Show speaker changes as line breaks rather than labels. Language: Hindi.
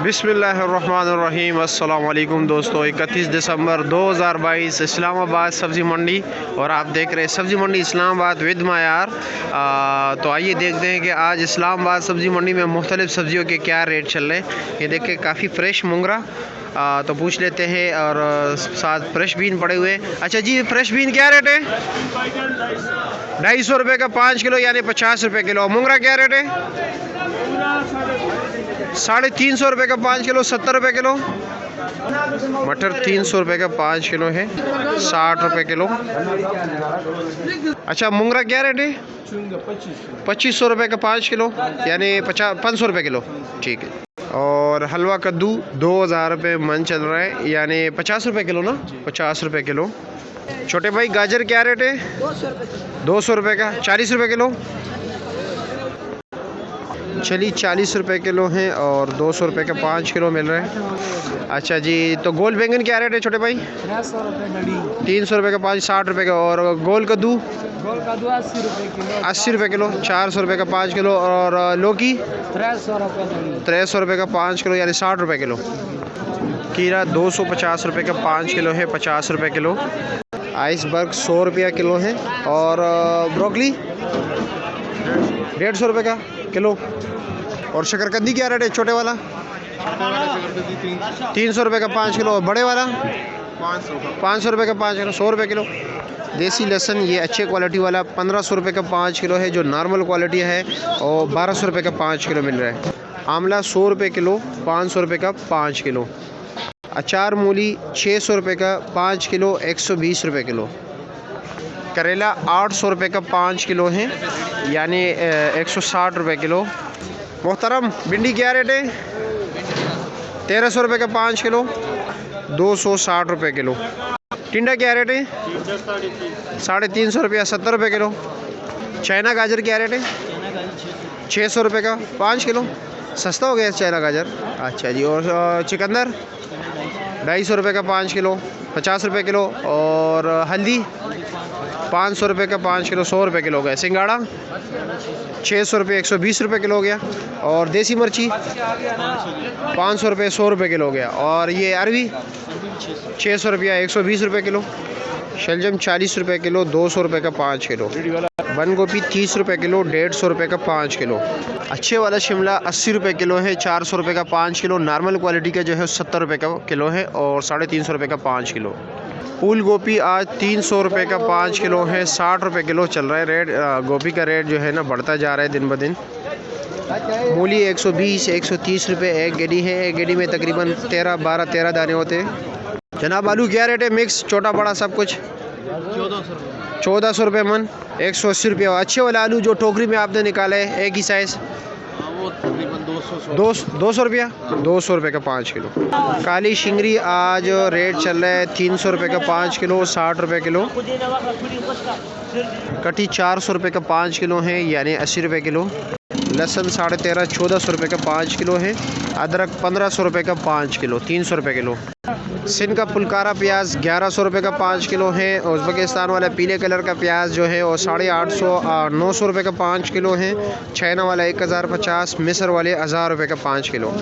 बिस्मिल्लाहिर्रहमानिर्रहीम। अस्सलाम वालेकुम दोस्तों, 31 दिसंबर 2022 इस्लामाबाद सब्ज़ी मंडी, और आप देख रहे हैं सब्ज़ी मंडी इस्लामाबाद विद मायार। तो आइए देखते हैं कि आज इस्लामाबाद सब्ज़ी मंडी में मुख्तलिफ़ सब्ज़ियों के क्या रेट चल रहे हैं। ये देख के काफ़ी फ्रेश मुंगरा, तो पूछ लेते हैं, और साथ फ्रेश बीन पड़े हुए। अच्छा जी, फ्रेश बीन क्या रेट है? 250 रुपये का 5 किलो, यानी 50 रुपये किलो। मुंगरा क्या रेट है? 350 रुपये का 5 किलो, 70 रुपये किलो। मटर 300 रुपये का 5 किलो है, 60 रुपये किलो। अच्छा, मुंगरा क्या रेट है? 2500 रुपये का 5 किलो, यानी 500 रुपये किलो। ठीक है। और हलवा कद्दू 2000 रुपये मन चल रहा है, यानी 50 रुपये किलो ना, 50 रुपये किलो। छोटे भाई, गाजर क्या रेट है? 200 रुपये का 40 रुपये किलो। चलिए, 40 रुपये किलो हैं, और 200 रुपये का 5 किलो मिल रहा है। अच्छा जी, तो गोल बैंगन क्या रेट है छोटे भाई? 300 रुपये का 5, 60 रुपये का। और गोल कद्दू? 80 रुपये किलो, 400 रुपये का 5 किलो। और लौकी? 300 रुपये का 5 किलो, यानी 60 रुपये किलो। खीरा 250 रुपये का 5 किलो है, 50 रुपये किलो। आइसबर्ग 100 रुपया किलो है। और ब्रोकली 150 रुपये का किलो। और शकरकंदी क्या रेट है छोटे वाला? 300 रुपये का 5 किलो। और बड़े वाला 500 रुपये का 5 किलो, 100 रुपये किलो। देसी लहसुन ये अच्छे क्वालिटी वाला 1500 रुपये का 5 किलो है, जो नॉर्मल क्वालिटी है, और 1200 रुपये का 5 किलो मिल रहा है। आंवला 100 रुपये किलो, 500 रुपये का 5 किलो। अचार मूली 600 रुपये का 5 किलो, 120 रुपये किलो। करेला 800 रुपये का 5 किलो है, यानी 160 रुपये किलो। मोहतरम, भिंडी क्या रेट है? 1300 रुपये का 5 किलो, 260 रुपये किलो। टिंडा क्या रेट है? 350 रुपया, 70 रुपये किलो। चाइना गाजर क्या रेट है? 600 रुपये का 5 किलो। सस्ता हो गया चाइना गाजर। अच्छा जी। और चुकंदर 250 रुपये का 5 किलो, 50 रुपये किलो। और हल्दी 500 रुपये का 5 किलो, 100 रुपये किलो हो गया। सिंगाड़ा 600 रुपये, 120 रुपये किलो हो गया। और देसी मिर्ची 500 रुपये, 100 रुपये किलो हो गया। और ये अरवी 600 रुपया, 120 रुपये किलो। शलजम 40 रुपये किलो, 200 रुपये का 5 किलो। बंद गोभी 30 रुपये किलो, 150 रुपये का 5 किलो। अच्छे वाला शिमला 80 रुपये किलो है, 400 रुपये का 5 किलो। नॉर्मल क्वालिटी का जो है 70 रुपये का किलो है, और 350 रुपये का 5 किलो। फूल गोभी आज 300 रुपये का 5 किलो है, 60 रुपये किलो चल रहा है रेट। गोभी का रेट जो है ना बढ़ता जा रहा है दिन ब दिन। मूली 120, 130 रुपये एक गेडी है। एक गेडी में तकरीबन 13 दाने होते हैं। जनाब, आलू क्या रेट है? मिक्स, छोटा बड़ा सब कुछ 1400 रुपये मन, 180 रुपये। अच्छे वाला आलू जो टोकरी में आपने निकाला है, एक ही साइज़, वो तकरीबन 200 रुपया, 200 रुपये का 5 किलो। काली शिंगरी आज रेट चल रहा है 300 रुपये का 5 किलो, 60 रुपये किलो। कटी 400 रुपये का 5 किलो है, यानी 80 रुपये किलो। लहसुन 13.5, 1400 रुपये का 5 किलो है। अदरक 1500 रुपये का 5 किलो, 300 रुपये किलो। सिंध का फुलकारा प्याज 1100 रुपये का 5 किलो है। उज़्बेकिस्तान वाला पीले कलर का प्याज जो है वो 850, 900 रुपये का 5 किलो है। चाइना वाला 1050, मिस्र वाले 1000 रुपये का 5 किलो।